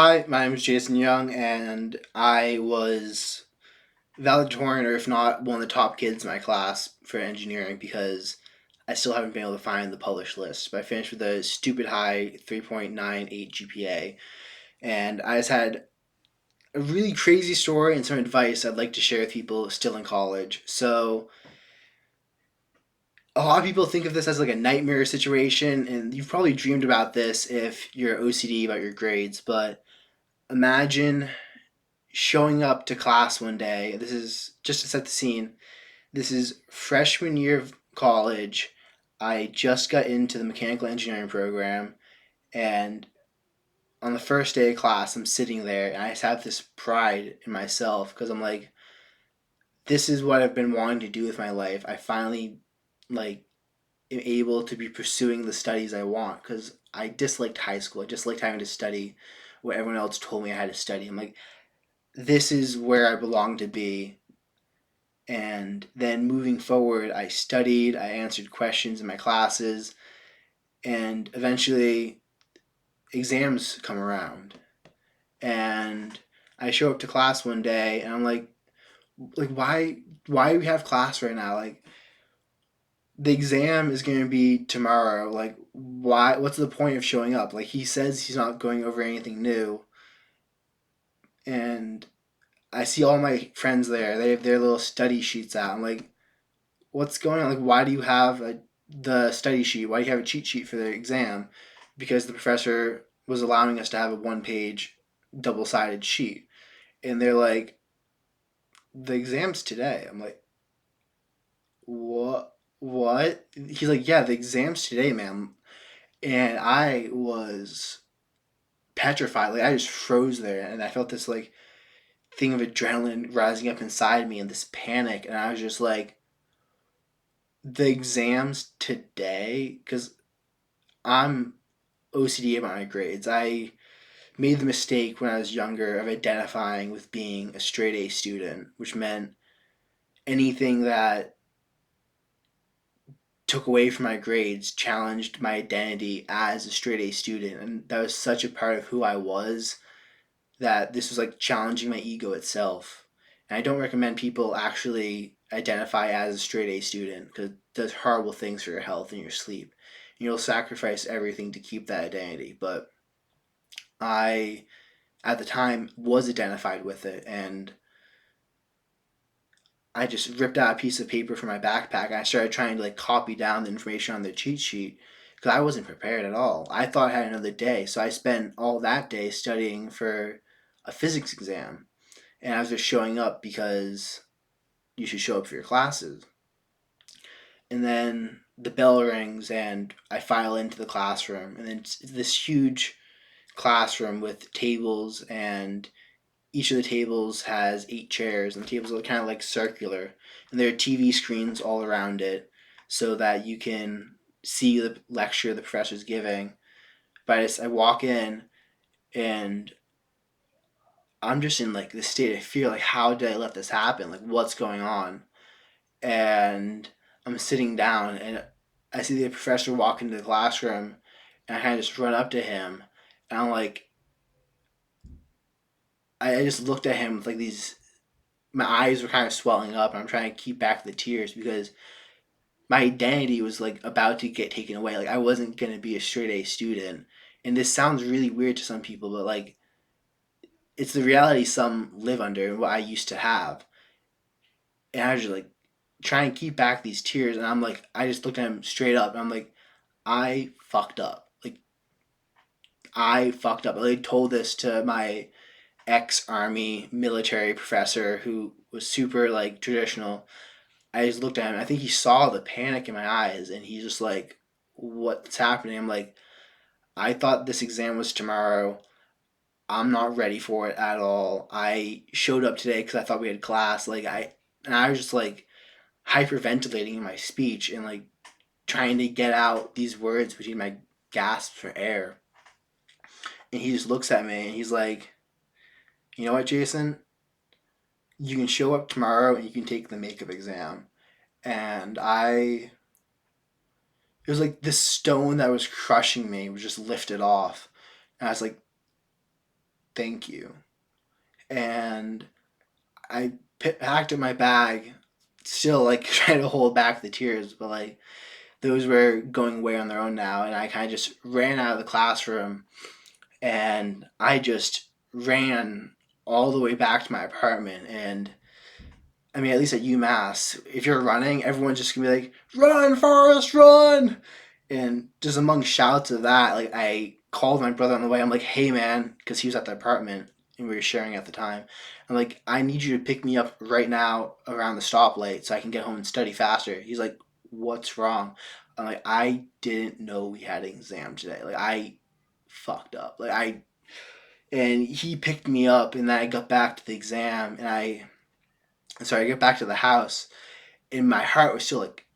Hi, my name is Jason Young, and I was valedictorian, or if not, one of the top kids in my class for engineering because I still haven't been able to find the published list. But I finished with a stupid high 3.98 GPA, and I just had a really crazy story and some advice I'd like to share with people still in college. So, a lot of people think of this as like a nightmare situation, and you've probably dreamed about this if you're OCD about your grades, but imagine showing up to class one day. This is just to set the scene. This is freshman year of college. I just got into the mechanical engineering program, and on the first day of class, I'm sitting there and I just have this pride in myself because I'm like, this is what I've been wanting to do with my life. I finally like am able to be pursuing the studies I want because I disliked high school. I disliked having to study what everyone else told me I had to study. I'm like, this is where I belong to be. And then moving forward, I studied, I answered questions in my classes, and eventually exams come around. And I show up to class one day and I'm like why do we have class right now? Like the exam is going to be tomorrow. Like what's the point of showing up? Like he says he's not going over anything new, and I see all my friends there. They have their little study sheets out. I'm like, what's going on? Like, why do you have the study sheet? Why do you have a cheat sheet for the exam? Because the professor was allowing us to have a one-page double-sided sheet. And they're like, the exam's today. I'm like, what? What? He's like, yeah, the exam's today, ma'am. And I was petrified. Like, I just froze there. And I felt this, like, thing of adrenaline rising up inside me and this panic. And I was just like, the exam's today? Because I'm OCD about my grades. I made the mistake when I was younger of identifying with being a straight A student, which meant anything that took away from my grades challenged my identity as a straight A student. And that was such a part of who I was that this was like challenging my ego itself. And I don't recommend people actually identify as a straight A student because it does horrible things for your health and your sleep. You'll sacrifice everything to keep that identity. But I at the time was identified with it, and I just ripped out a piece of paper from my backpack and I started trying to like copy down the information on the cheat sheet because I wasn't prepared at all. I thought I had another day, so I spent all that day studying for a physics exam, and I was just showing up because you should show up for your classes. And then the bell rings and I file into the classroom, and then it's this huge classroom with tables, and each of the tables has 8 chairs, and the tables are kind of like circular, and there are TV screens all around it so that you can see the lecture the professor's giving. But I walk in and I'm just in like this state of fear, like how did I let this happen? Like what's going on? And I'm sitting down and I see the professor walk into the classroom, and I kind of just run up to him and I'm like, I just looked at him with like these, my eyes were kind of swelling up, and I'm trying to keep back the tears because my identity was like about to get taken away. Like I wasn't gonna be a straight A student, and this sounds really weird to some people, but like it's the reality some live under and what I used to have. And I was just like trying to keep back these tears, and I'm like, I just looked at him straight up, and I'm like, I fucked up. Like I fucked up. I like told this to my ex army military professor who was super like traditional. I just looked at him. I think he saw the panic in my eyes, and he's just like, "What's happening?" I'm like, "I thought this exam was tomorrow. I'm not ready for it at all. I showed up today because I thought we had class. And I was just like hyperventilating in my speech and like trying to get out these words between my gasps for air." And he just looks at me and he's like, "You know what, Jason? You can show up tomorrow and you can take the makeup exam." And it was like this stone that was crushing me was just lifted off. And I was like, thank you. And I packed up my bag, still like trying to hold back the tears, but like those were going away on their own now. And I kind of just ran out of the classroom, and I just ran all the way back to my apartment. And I mean, at least at UMass, if you're running, everyone's just gonna be like, "Run, Forrest, run!" And just among shouts of that, like I called my brother on the way. I'm like, "Hey, man," because he was at the apartment and we were sharing at the time. I'm like, "I need you to pick me up right now around the stoplight so I can get home and study faster." He's like, "What's wrong?" I'm like, "I didn't know we had an exam today. Like I fucked up. Like I." And he picked me up, and then I got back to the exam, and I got back to the house, and my heart was still like,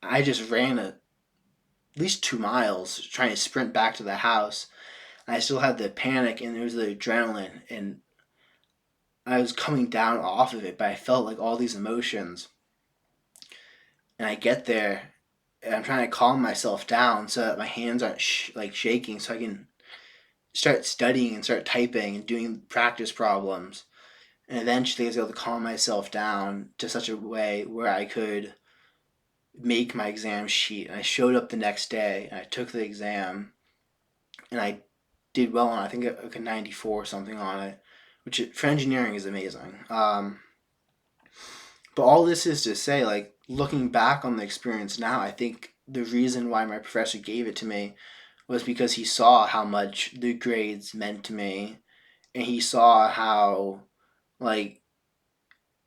I just ran at least 2 miles trying to sprint back to the house. And I still had the panic and there was the adrenaline, and I was coming down off of it, but I felt like all these emotions. And I get there, and I'm trying to calm myself down so that my hands aren't like shaking, so I can start studying and start typing and doing practice problems. And eventually, I was able to calm myself down to such a way where I could make my exam sheet. And I showed up the next day and I took the exam, and I did well on it. I think like a 94 or something on it, which for engineering is amazing. But all this is to say, like looking back on the experience now, I think the reason why my professor gave it to me was because he saw how much the grades meant to me, and he saw how like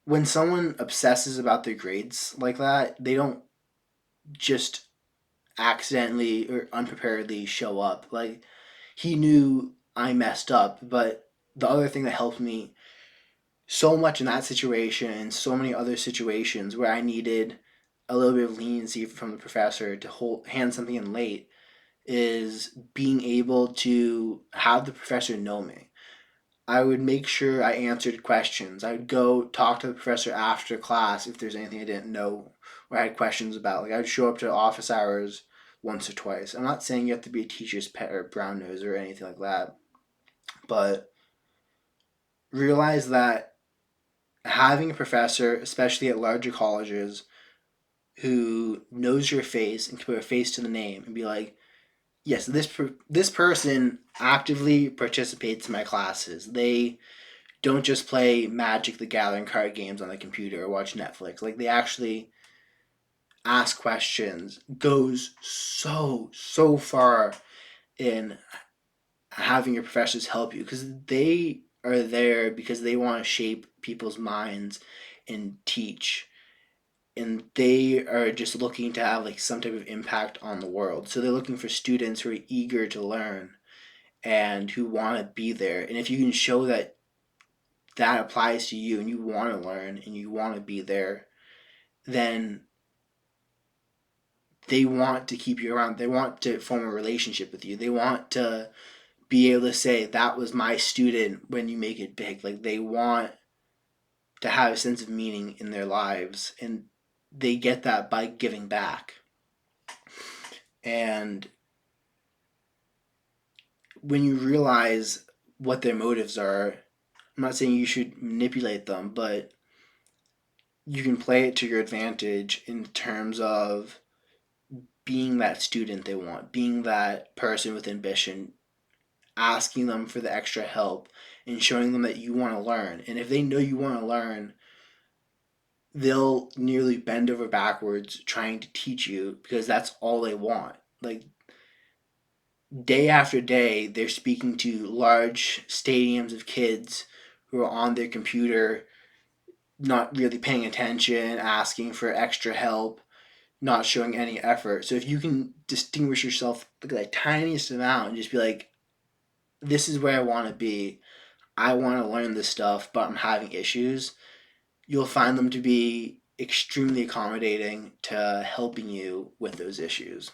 when someone obsesses about their grades like that, they don't just accidentally or unpreparedly show up. Like he knew I messed up, but the other thing that helped me so much in that situation and so many other situations where I needed a little bit of leniency from the professor to hand something in late is being able to have the professor know me. I would make sure I answered questions. I would go talk to the professor after class if there's anything I didn't know or I had questions about. Like I would show up to office hours once or twice. I'm not saying you have to be a teacher's pet or brown nose or anything like that, but realize that having a professor, especially at larger colleges, who knows your face and can put a face to the name and be like, yes, this person actively participates in my classes. They don't just play Magic the Gathering card games on the computer or watch Netflix. Like they actually ask questions goes so far in having your professors help you because they are there because they want to shape people's minds and teach, and they are just looking to have like some type of impact on the world, so they're looking for students who are eager to learn and who want to be there. And if you can show that that applies to you and you want to learn and you want to be there, then they want to keep you around. They want to form a relationship with you. They want to be able to say that was my student when you make it big. Like they want to have a sense of meaning in their lives, and they get that by giving back. And when you realize what their motives are, I'm not saying you should manipulate them, but you can play it to your advantage in terms of being that student they want, being that person with ambition, asking them for the extra help and showing them that you want to learn. And if they know you want to learn, they'll nearly bend over backwards trying to teach you because that's all they want. Like day after day, they're speaking to large stadiums of kids who are on their computer, not really paying attention, asking for extra help, not showing any effort. So if you can distinguish yourself like the tiniest amount and just be like, this is where I want to be. I want to learn this stuff, but I'm having issues. You'll find them to be extremely accommodating to helping you with those issues.